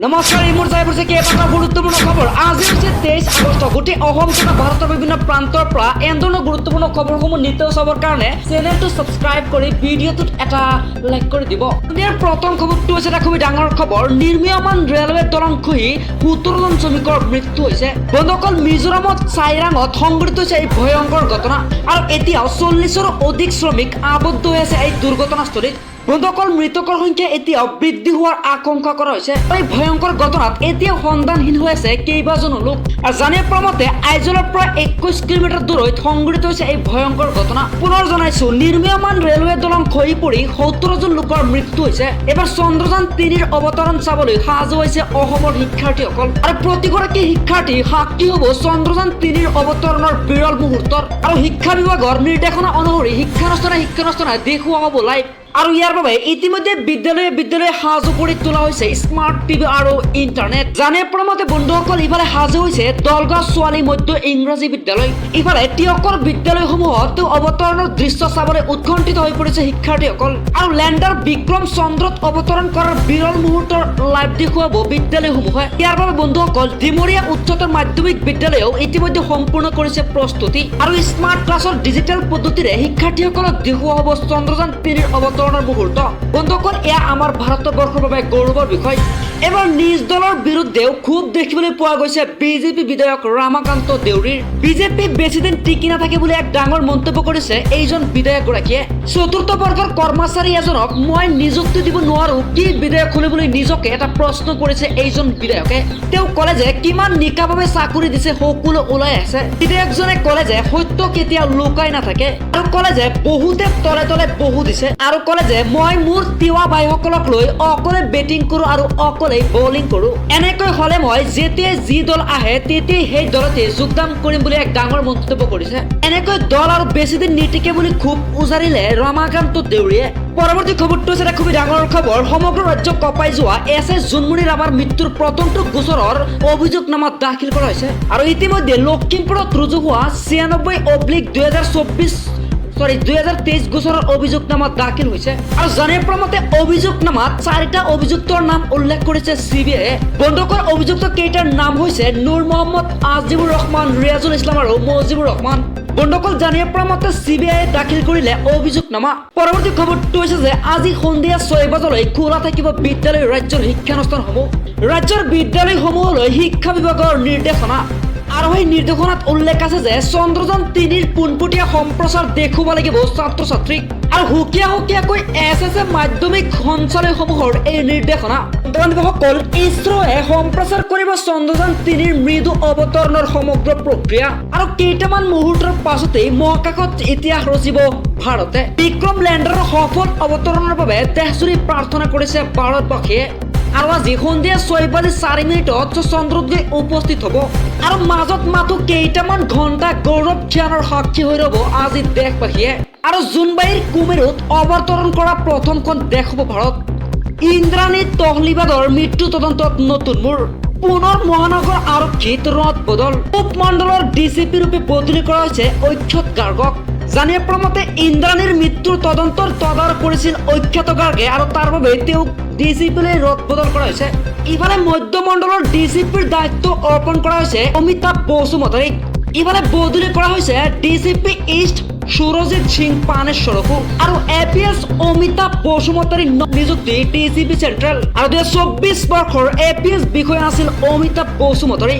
নমস্কাৰ এই মুহূৰ্তে আহিছে কেইবাটাও গুৰুত্বপূৰ্ণ খবৰ। আজি হৈছে 23 আগষ্ট। গোটেই অসম তথা ভাৰতৰ বিভিন্ন প্ৰান্তৰ পৰা এনেধৰণৰ গুৰুত্বপূৰ্ণ খবৰসমূহ নিতৌ চাবৰ কাৰণে চেনেলটো ছাবস্ক্ৰাইব কৰি ভিডিঅ'টোত এটা লাইক কৰি দিব। ইয়াৰ প্ৰথম খবৰটো হৈছে এটা খুবেই ডাঙৰ খবৰ। নিৰ্মীয়মান ৰেলৱে দলং খহি 17জন শ্ৰমিকৰ মৃত্যু হৈছে। বন্ধুসকল, মিজোৰামত চাইৰাঙত সংঘটিত হৈছে এই ভয়ংকৰ ঘটনা আৰু এতিয়াও 40ৰো অধিক শ্ৰমিক আবদ্ধ হৈ আছে এই দুৰ্ঘটনাস্থলীত। বন্ধুসকল, মৃতকৰ সংখ্যা এতিয়াও বৃদ্ধি হোৱাৰ আশংকা কৰা হৈছে। এই ভয়ংকৰ ঘটনাত এতিয়াও সন্ধানহীন হৈ আছে কেইবাজনো লোক। আৰু জানিব পৰা মতে আইজলৰ পৰা 21 কিলোমিটাৰ দূৰৈত সংঘটিত হৈছে এই ভয়ংকৰ ঘটনা। পুনৰ জনাইছো, নিৰ্মীয়মান ৰেলৱে দলং খহি পৰি 17জন লোকৰ মৃত্যু হৈছে। এবাৰ চন্দ্ৰযান 3ৰ অৱতৰণ চাবলৈ সাজু হৈছে অসমৰ শিক্ষাৰ্থীসকল। আৰু প্ৰতিগৰাকী শিক্ষাৰ্থী সাক্ষী হ'ব চন্দ্ৰযান 3ৰ অৱতৰণৰ বিৰল মুহূৰ্তৰ। আৰু শিক্ষা বিভাগৰ নিৰ্দেশনা অনুসৰি শিক্ষানুষ্ঠানে দেখুওৱা হ'ব লাইভ। আৰু ইয়াৰ বাবে ইতিমধ্যে বিদ্যালয়ে সাজু কৰি তোলা হৈছে স্মাৰ্ট টিভি আৰু ইণ্টাৰনেট। জানিব পৰা মতে বন্ধুসকল, ইফালে সাজু হৈছে দলগাঁও ছোৱালী মধ্য ইংৰাজী বিদ্যালয়। ইফালে তিয়কৰ বিদ্যালয়সমূহত অৱতৰণৰ দৃশ্য চাবলৈ উৎকণ্ঠিত হৈ পৰিছে শিক্ষাৰ্থীসকল। আৰু লেণ্ডাৰ বিক্ৰম চন্দ্ৰত অৱতৰণ কৰাৰ বিৰল মুহূৰ্তৰ লাইভ দেখুৱাব বিদ্যালয়সমূহে। ইয়াৰ বাবে বন্ধুসকল, ডিমৰীয়া উচ্চতৰ মাধ্যমিক বিদ্যালয়েও ইতিমধ্যে সম্পূৰ্ণ কৰিছে প্ৰস্তুতি। আৰু স্মাৰ্ট ক্লাছৰ ডিজিটেল পদ্ধতিৰে শিক্ষাৰ্থীসকলক দেখুওৱা হ'ব চন্দ্ৰযান 3ৰ অৱতৰণৰ মুহূৰ্ত। বন্ধুসকল, এয়া আমাৰ ভাৰতবৰ্ষৰ বাবে গৌৰৱৰ বিষয়। এবাৰ নিজ দলৰ বিৰুদ্ধেও খুব দেখিবলৈ পোৱা গৈছে বিজেপি বিধায়ক ৰামাকান্ত দেউৰীৰ। বিজেপি বেছিদিন টিকি নাথাকে বুলি এক ডাঙৰ মন্তব্য কৰিছে এইজন বিধায়কগৰাকীয়ে। চতুৰ্থ বৰ্গৰ কৰ্মচাৰী এজনক মই নিযুক্তি দিব নোৱাৰো, কি বিধায়ক খুলিবলৈ নিজকে এটা প্ৰশ্ন কৰিছে এইজন বিধায়কে। তেওঁ ক'লে যে কিমান নিকাভাৱে চাকৰি দিছে সকলো ওলাই আছে। বিধায়কজনে ক'লে যে সত্য কেতিয়াও লুকাই নাথাকে আৰু ক'লে যে বহুতে তলে তলে বহু দিছে আৰু ক'লে যে মই মোৰ তিৱা ভাইসকলক লৈ অকলে বেটিং কৰো আৰু অকলে বলিং কৰো। এনেকৈ হলে মই যেতিয়াই যি দল আহে তেতিয়াই সেই দলতে যোগদান কৰিম বুলি এক ডাঙৰ মন্তব্য কৰিছে। এনেকৈ দল আৰু বেছিদিন নিটিকে বুলি খুব উজাৰিলে ৰমাকান্ত দেউৰীয়ে। পৰৱৰ্তী খবৰটো হৈছে এটা খুবেই ডাঙৰ খবৰ। সমগ্ৰ ৰাজ্য কঁপাই যোৱা এছ জোনমণি ৰাভাৰ মৃত্যুৰ প্ৰথমটো গোচৰৰ অভিযোগনামা দাখিল কৰা হৈছে। আৰু ইতিমধ্যে লখিমপুৰত ৰুজু হোৱা 96/2023 গোচৰৰ অভিযোগনামা দাখিল হৈছে। আৰু জানিব পৰা মতে অভিযোগনামাত 4টা অভিযুক্তৰ নাম উল্লেখ কৰিছে চিবিআইয়ে। বন্ধুসকল, অভিযুক্ত কেইটাৰ নাম হৈছে নুৰ মহম্মদ, আজিবুৰ ৰহমান, ৰিয়াজুল ইছলাম আৰু মজিবুৰ ৰহমান। বন্ধুসকল, জানিব পৰা মতে চিবিআইয়ে দাখিল কৰিলে অভিযোগনামা। পৰৱৰ্তী খবৰটো হৈছে যে আজি সন্ধিয়া 6 বজালৈ খোলা থাকিব বিদ্যালয় ৰাজ্যৰ শিক্ষানুষ্ঠানসমূহ। ৰাজ্যৰ বিদ্যালয়সমূহলৈ শিক্ষা বিভাগৰ নিৰ্দেশনা। আৰু সেই নিৰ্দেশনাত উল্লেখ আছে যে চন্দ্ৰযান 3ৰ পোনপটীয়া সম্প্ৰচাৰ দেখুৱাব লাগিব ছাত্ৰ ছাত্ৰীক। আৰু সুকীয়াকৈ এছ মাধ্যমিক সঞ্চালয়সমূহৰ এই নিৰ্দেশনা। বন্ধুসকল, ইছৰোৱে সম্প্ৰচাৰ কৰিব চন্দ্ৰযান 3ৰ মৃদু অৱতৰণৰ সমগ্ৰ প্ৰক্ৰিয়া। আৰু কেইটামান মুহূৰ্তৰ পাছতেই মহাকাশত ইতিহাস ৰচিব ভাৰতে। বিক্ৰম লেণ্ডাৰৰ সফল অৱতৰণৰ বাবে দেশজুৰি প্ৰাৰ্থনা কৰিছে ভাৰতবাসীয়ে। আৰু আজি সন্ধিয়া 6:04 চন্দ্ৰত গৈ উপস্থিত হ'ব। আৰু মাজত মাথো কেইটামান ঘণ্টা গৌৰৱ খ্যানৰ সাক্ষী হৈ ৰ'ব আজি দেশবাসীয়ে। আৰু জোনবাইৰ কুমেৰুত অৱতৰণ কৰা প্ৰথমখন দেশ হ'ব ভাৰত। ইন্দ্ৰাণী তহলিবাদৰ মৃত্যু তদন্তত নতুন মূৰ। পুনৰ মহানগৰ আৰক্ষীত ৰদ বদল। উপমণ্ডলৰ ডিচিপি ৰূপে বদলি কৰা হৈছে অক্ষত গাৰ্গক। জানিব পৰা মতে ইন্দ্ৰাণীৰ মৃত্যুৰ তদন্তৰ তদাৰক কৰিছিল অক্ষত গাৰ্গে আৰু তাৰ বাবে তেওঁক ডিচিপিলৈ ৰদ বদল কৰা হৈছে। ইফালে মধ্যমণ্ডলৰ ডিচিপিৰ দায়িত্ব অৰ্পণ কৰা হৈছে অমিতাভ বসুমতাৰীক। ইফালে বদলি কৰা হৈছে ডিচিপি ইষ্ট সুৰজিৎ সিং পানেশ্বৰকো। আৰু APS অমিতাভ বসুমতাৰীৰ নিযুক্তি ডিচিপি চেণ্ট্ৰেল। আৰু 2024 বৰ্ষৰ APS বিষয়া আছিল অমিতাভ বসুমতাৰী।